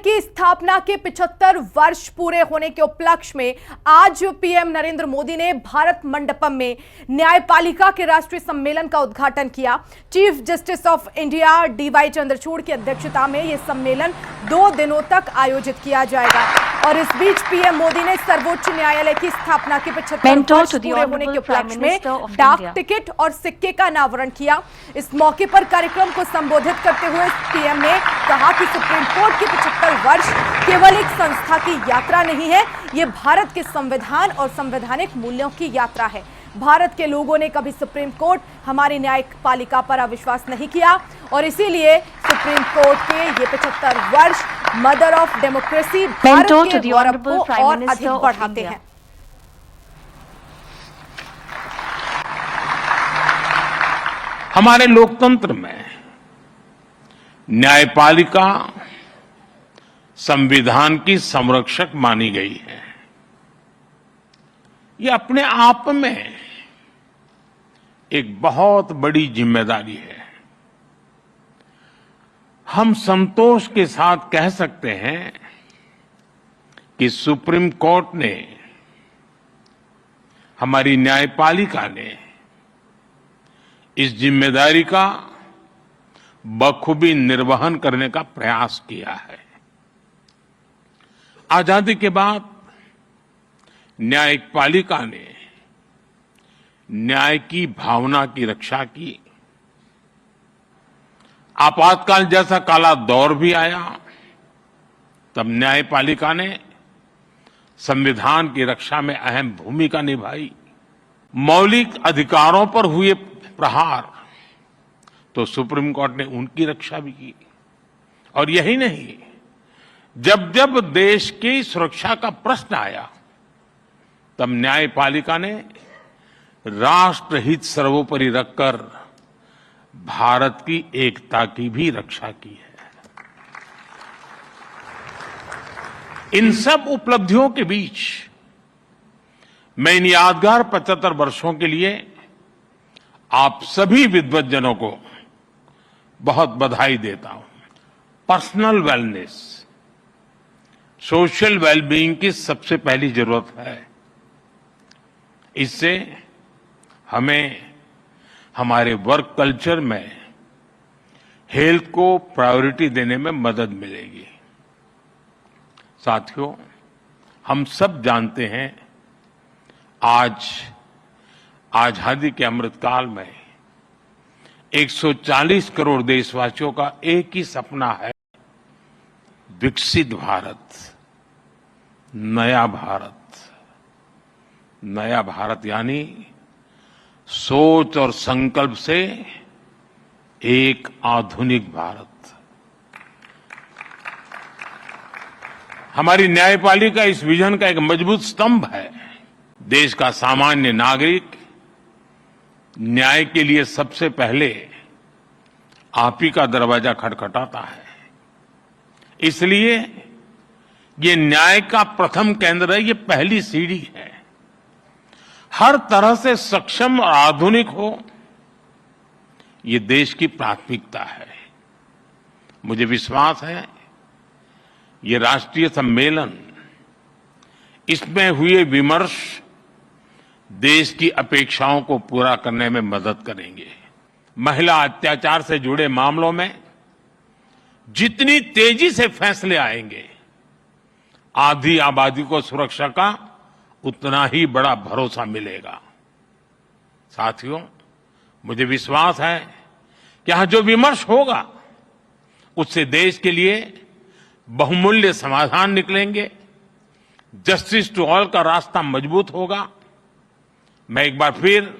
की स्थापना के 75 वर्ष पूरे होने के उपलक्ष्य में आज पीएम नरेंद्र मोदी ने भारत मंडपम में न्यायपालिका के राष्ट्रीय सम्मेलन का उद्घाटन किया। Chief justice of India DY Chandrachud की अध्यक्षता में यह सम्मेलन 2 दिनों तक आयोजित किया जाएगा और इस बीच पीएम मोदी ने सर्वोच्च न्यायालय की स्थापना के 75 वर्ष पूरे होने के उपलक्ष्य में डाक टिकट और सिक्के का अनावरण किया। इस मौके पर कार्यक्रम को संबोधित करते हुए पीएम ने कहा कि सुप्रीम कोर्ट के 75 वर्ष केवल एक संस्था की यात्रा नहीं है, ये भारत के संविधान और संवैधानिक मूल्यों की यात्रा है। भारत के लोगों ने कभी सुप्रीम कोर्ट हमारी न्यायपालिका पर अविश्वास नहीं किया और इसीलिए सुप्रीम कोर्ट के ये 75 वर्ष मदर ऑफ डेमोक्रेसी भारत के गौरव को और अधिक बढ़ाते हैं। हमारे लोकतंत्र में न्यायपालिका संविधान की संरक्षक मानी गई है। ये अपने आप में एक बहुत बड़ी जिम्मेदारी है। हम संतोष के साथ कह सकते हैं कि सुप्रीम कोर्ट ने, हमारी न्यायपालिका ने इस जिम्मेदारी का बखूबी निर्वहन करने का प्रयास किया है। आजादी के बाद न्यायपालिका ने न्याय की भावना की रक्षा की। आपातकाल जैसा काला दौर भी आया, तब न्यायपालिका ने संविधान की रक्षा में अहम भूमिका निभाई। मौलिक अधिकारों पर हुए प्रहार तो सुप्रीम कोर्ट ने उनकी रक्षा भी की। और यही नहीं, जब जब देश की सुरक्षा का प्रश्न आया, तब न्यायपालिका ने राष्ट्रहित सर्वोपरि रखकर भारत की एकता की भी रक्षा की है। इन सब उपलब्धियों के बीच मैं इन यादगार 75 वर्षों के लिए आप सभी विद्वज्जनों को बहुत बधाई देता हूं। पर्सनल वेलनेस, सोशल वेलबीइंग की सबसे पहली जरूरत है। इससे हमें हमारे वर्क कल्चर में हेल्थ को प्रायोरिटी देने में मदद मिलेगी। साथियों, हम सब जानते हैं, आज आजादी के अमृतकाल में 140 करोड़ देशवासियों का एक ही सपना है, विकसित भारत, नया भारत। नया भारत यानी सोच और संकल्प से एक आधुनिक भारत। हमारी न्यायपालिका इस विजन का एक मजबूत स्तंभ है। देश का सामान्य नागरिक न्याय के लिए सबसे पहले आप ही का दरवाजा खटखटाता है। इसलिए ये न्याय का प्रथम केंद्र है, ये पहली सीढ़ी है। हर तरह से सक्षम और आधुनिक हो, ये देश की प्राथमिकता है। मुझे विश्वास है, ये राष्ट्रीय सम्मेलन, इसमें हुए विमर्श देश की अपेक्षाओं को पूरा करने में मदद करेंगे। महिला अत्याचार से जुड़े मामलों में जितनी तेजी से फैसले आएंगे, आधी आबादी को सुरक्षा का उतना ही बड़ा भरोसा मिलेगा। साथियों, मुझे विश्वास है कि यहां जो विमर्श होगा, उससे देश के लिए बहुमूल्य समाधान निकलेंगे। जस्टिस टू ऑल का रास्ता मजबूत होगा। मैं एक बार फिर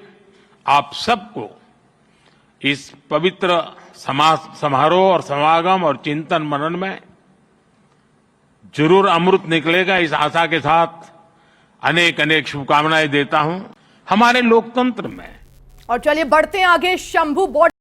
आप सबको इस पवित्र समारोह और समागम और चिंतन मनन में जरूर अमृत निकलेगा, इस आशा के साथ अनेक अनेक शुभकामनाएं देता हूं हमारे लोकतंत्र में। और चलिए बढ़ते हैं आगे। शंभू बॉर्डर